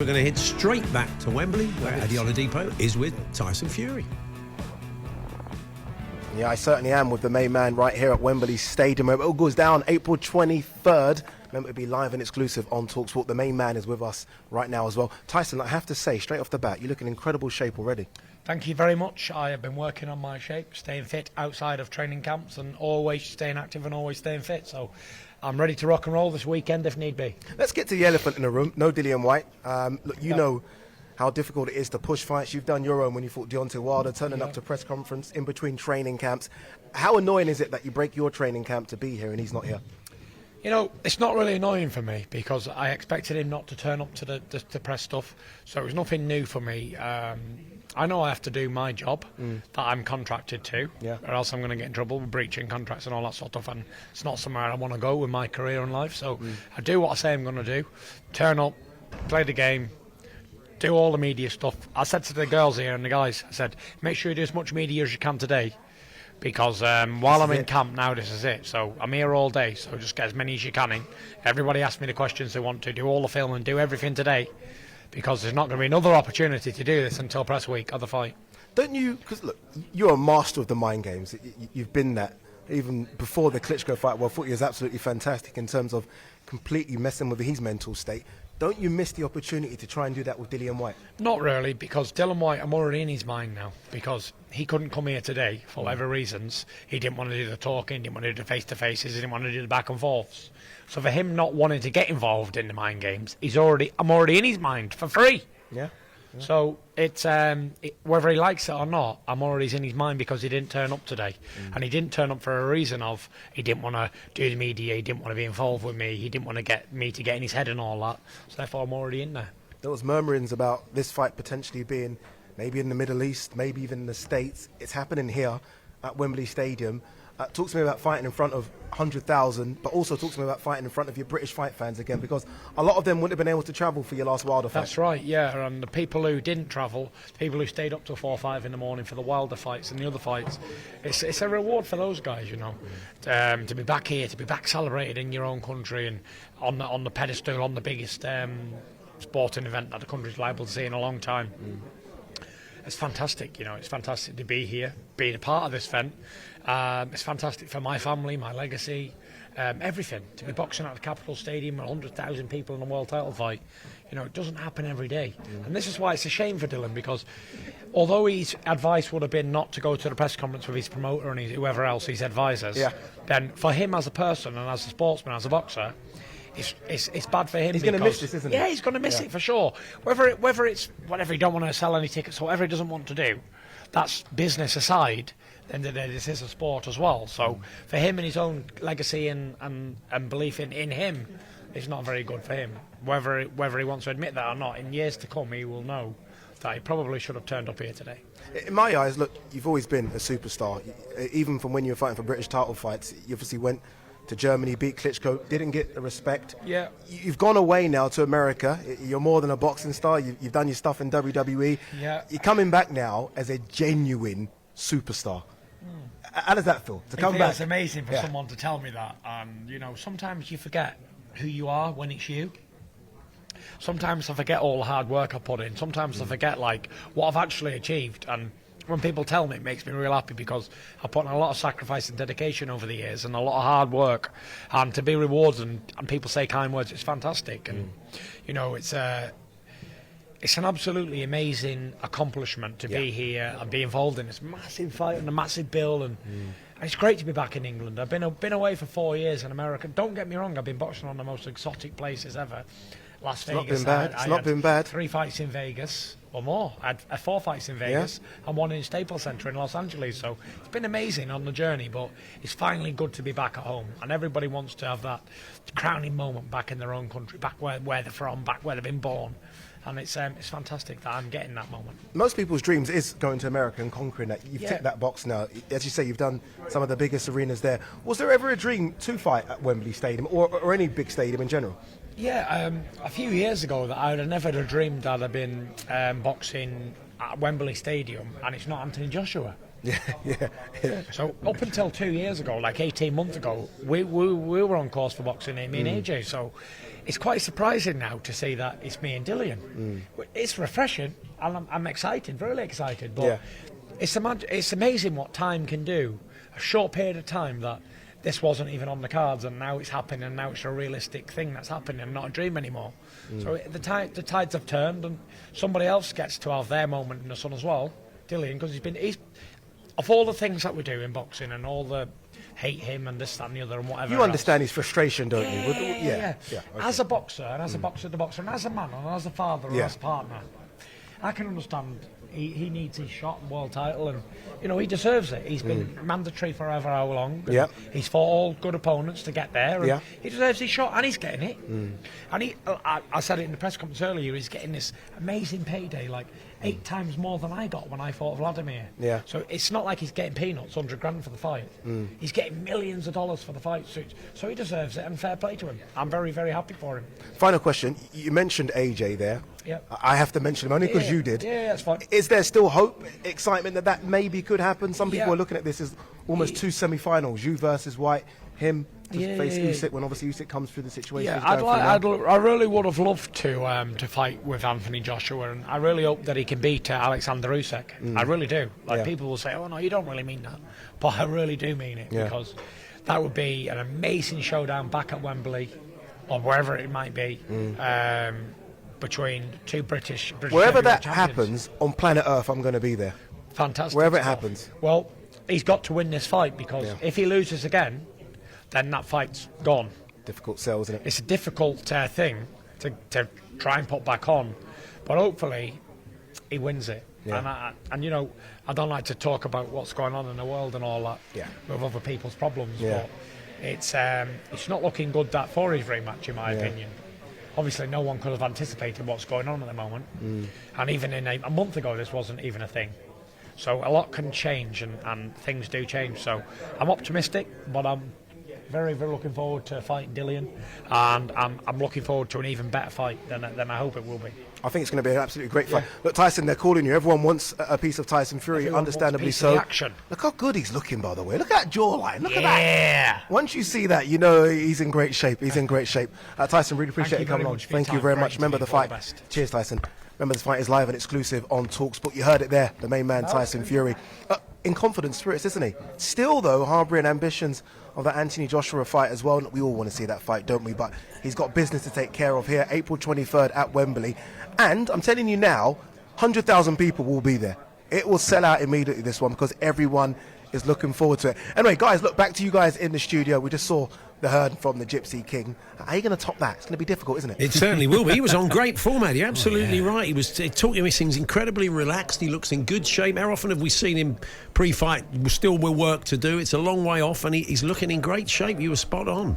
We're going to head straight back to Wembley, where Eddie Oladipo is with Tyson Fury. Yeah, I certainly am with the main man right here at Wembley Stadium. It all goes down April 23rd. Remember, it'll be live and exclusive on talkSPORT. The main man is with us right now as well. Tyson, I have to say, straight off the bat, you look in incredible shape already. Thank you very much. I have been working on my shape, staying fit outside of training camps and always staying active and always staying fit. So I'm ready to rock and roll this weekend if need be. Let's get to the elephant in the room. No Whyte. Look, you know how difficult it is to push fights. You've done your own when you fought Deontay Wilder, turning up to press conference in between training camps. How annoying is it that you break your training camp to be here and he's not here? You know, it's not really annoying for me because I expected him not to turn up to the press stuff, so it was nothing new for me. I know I have to do my job that I'm contracted to, or else I'm going to get in trouble with breaching contracts and all that sort of stuff, and it's not somewhere I want to go with my career and life, so I do what I say I'm going to do, turn up, play the game, do all the media stuff. I said to the girls here and the guys, I said, make sure you do as much media as you can today, because while I'm in camp now, this is it. So I'm here all day, so just get as many as you can in. Everybody ask me the questions they want to, do all the filming, do everything today, because there's not going to be another opportunity to do this until press week of the fight. Don't you, because look, you're a master of the mind games. You've been that even before the Klitschko fight. Well, I thought he was absolutely fantastic in terms of completely messing with his mental state. Don't you miss the opportunity to try and do that with Dillian Whyte? Not really, because Dillian Whyte, I'm already in his mind now, because he couldn't come here today for whatever reasons. He didn't want to do the talking, didn't want to do the face-to-faces, he didn't want to do the back-and-forths. So for him not wanting to get involved in the mind games, I'm already in his mind for free. Yeah. So it's whether he likes it or not, I'm already in his mind because he didn't turn up today, and he didn't turn up for a reason of he didn't want to do the media, he didn't want to be involved with me, he didn't want to get me to get in his head and all that. So therefore, I'm already in there. There was murmurings about this fight potentially being maybe in the Middle East, maybe even in the States. It's happening here at Wembley Stadium. Talk to me about fighting in front of 100,000, but also talk to me about fighting in front of your British fight fans again, because a lot of them wouldn't have been able to travel for your last Wilder fight. That's right, yeah, and the people who didn't travel, people who stayed up till 4 or 5 in the morning for the Wilder fights and the other fights, it's a reward for those guys, you know, to be back here, to be back celebrated in your own country and on the pedestal, on the biggest sporting event that the country's liable to see in a long time. It's fantastic, you know, it's fantastic to be here, being a part of this event. It's fantastic for my family, my legacy, everything. To be boxing at the Capitol Stadium with 100,000 people in a world title fight, you know, it doesn't happen every day. And this is why it's a shame for Dillian, because although his advice would have been not to go to the press conference with his promoter and whoever else, his advisors, then for him as a person and as a sportsman, as a boxer, it's bad for him. He's going to miss this, isn't he? Yeah, he's going to miss it for sure. Whether it's whatever he don't want to sell any tickets or whatever he doesn't want to do, that's business aside. Then this is a sport as well. So for him and his own legacy and belief in him, it's not very good for him. Whether he wants to admit that or not, in years to come he will know that he probably should have turned up here today. In my eyes, look, you've always been a superstar. Even from when you were fighting for British title fights, you obviously went to Germany, beat Klitschko, didn't get the respect. Yeah. You've gone away now to America. You're more than a boxing star. You've done your stuff in WWE. Yeah. You're coming back now as a genuine superstar. How does that feel to come back? It's amazing for someone to tell me that. You know, sometimes you forget who you are when it's you. Sometimes I forget all the hard work I put in. Sometimes I forget like what I've actually achieved, and when people tell me, it makes me real happy because I put in a lot of sacrifice and dedication over the years and a lot of hard work, and to be rewarded and people say kind words, it's fantastic. And you know, it's an absolutely amazing accomplishment to be here and be involved in this massive fight and a massive bill, and it's great to be back in England. I've been away for 4 years in America. Don't get me wrong, I've been boxing on the most exotic places ever. Las Vegas. It's not been bad. 3 fights in Vegas, or more. I had 4 fights in Vegas and 1 in Staples Center in Los Angeles. So it's been amazing on the journey, but it's finally good to be back at home. And everybody wants to have that crowning moment back in their own country, back where they're from, back where they've been born. And it's fantastic that I'm getting that moment. Most people's dreams is going to America and conquering that. You've ticked that box now. As you say, you've done some of the biggest arenas there. Was there ever a dream to fight at Wembley Stadium or any big stadium in general? Yeah, a few years ago that I would have never dreamed I'd have been boxing at Wembley Stadium, and it's not Anthony Joshua. Yeah. So up until 2 years ago, like 18 months ago, we were on course for boxing, me and AJ. So it's quite surprising now to see that it's me and Dillian. It's refreshing, and I'm excited, really excited. But it's amazing what time can do. A short period of time that this wasn't even on the cards, and now it's happening, and now it's a realistic thing that's happening, and not a dream anymore. So the tides have turned, and somebody else gets to have their moment in the sun as well, Dillian, because he's of all the things that we do in boxing and all the hate him and this, that and the other and whatever You understand his frustration, don't you? Yeah. Okay. As a boxer, and as a boxer to boxer, and as a man, and as a father, and as a partner, I can understand he needs his shot and world title, and he deserves it. He's been mandatory for however how long. He's fought all good opponents to get there, and he deserves his shot, and he's getting it. And I said it in the press conference earlier, he's getting this amazing payday, like 8 times more than I got when I fought Vladimir. So it's not like he's getting peanuts, 100 grand for the fight. He's getting millions of dollars for the fight, so he deserves it, and fair play to him. I'm very, very happy for him. Final question. You mentioned AJ there. I have to mention him only because you did. Yeah, that's fine. Is there still hope, excitement that maybe could happen? Some people are looking at this as almost 2 semi-finals. You versus Whyte, him to face Usyk when obviously Usyk comes through the situation. I really would have loved to fight with Anthony Joshua, and I really hope that he can beat Alexander Usyk. I really do. People will say, "Oh no, you don't really mean that," but I really do mean it, because that would be an amazing showdown back at Wembley or wherever it might be. Between two British wherever that champions. happens on planet Earth, I'm going to be there. Fantastic. Wherever it happens. Well, he's got to win this fight, because if he loses again, then that fight's gone. Difficult sell, isn't it? It's a difficult thing to try and put back on, but hopefully he wins it. And I don't like to talk about what's going on in the world and all that with other people's problems, but it's not looking good that for his rematch, in my opinion. Obviously, no one could have anticipated what's going on at the moment. And even in a month ago, this wasn't even a thing. So a lot can change, and things do change. So I'm optimistic, but I'm very, very looking forward to fighting Dillian. And I'm looking forward to an even better fight than I hope it will be. I think it's going to be an absolutely great fight. Look, Tyson, they're calling you. Everyone wants a piece of Tyson Fury, Everyone understandably wants a piece so. of the action. Look how good he's looking, by the way. Look at that jawline. Look at that. Once you see that, you know he's in great shape. He's in great shape. Tyson, really appreciate you coming on. Thank you very much. Remember the fight. Cheers, Tyson. Remember, this fight is live and exclusive on talkSPORT. You heard it there, the main man, Tyson Fury. In confident spirits, isn't he? Still, though, harbouring ambitions of that Anthony Joshua fight as well. We all want to see that fight, don't we? But he's got business to take care of here, April 23rd at Wembley. And I'm telling you now, 100,000 people will be there. It will sell out immediately, this one, because everyone is looking forward to it. Anyway, guys, look, back to you guys in the studio. We just saw the herd from the Gypsy King. How are you going to top that? It's going to be difficult, isn't it? It certainly will be. He was on great form, Eddie. Absolutely right. He talking. He seems incredibly relaxed. He looks in good shape. How often have we seen him pre-fight? Still with work to do. It's a long way off, and he's looking in great shape. You were spot on.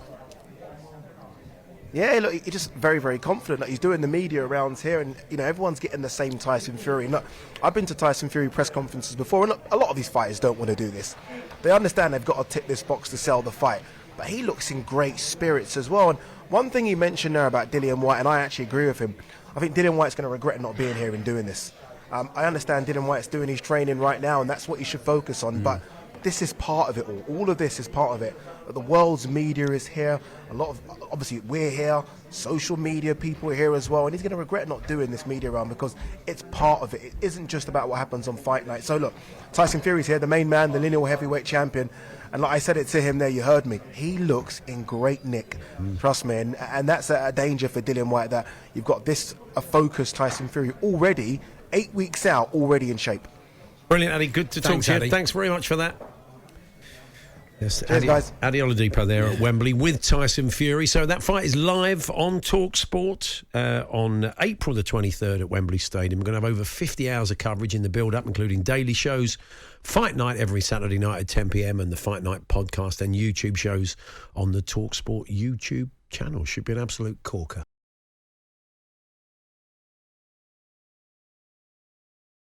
Yeah, look, he's just very, very confident. Like, he's doing the media rounds here, and everyone's getting the same Tyson Fury. Look, I've been to Tyson Fury press conferences before, and look, a lot of these fighters don't want to do this. They understand they've got to tick this box to sell the fight, but he looks in great spirits as well. And one thing he mentioned there about Dillian Whyte, and I actually agree with him, I think Dillian Whyte's going to regret not being here and doing this. I understand Dillian Whyte's doing his training right now, and that's what he should focus on, but this is part of it all. All of this is part of it. The world's media is here. A lot of, obviously, we're here. Social media people are here as well. And he's going to regret not doing this media round because it's part of it. It isn't just about what happens on fight night. So look, Tyson Fury's here, the main man, the lineal heavyweight champion. And like I said it to him there, you heard me. He looks in great nick. Trust me. And that's a danger for Dillian Whyte, that you've got a focused Tyson Fury already, 8 weeks out, already in shape. Brilliant, Addy. Good to talk to you. Addy. Thanks very much for that. Yes, cheers, guys. Addy Oladipo there at Wembley with Tyson Fury. So that fight is live on talkSPORT on April the 23rd at Wembley Stadium. We're going to have over 50 hours of coverage in the build-up, including daily shows, Fight Night every Saturday night at 10 p.m, and the Fight Night podcast and YouTube shows on the talkSPORT YouTube channel. Should be an absolute corker.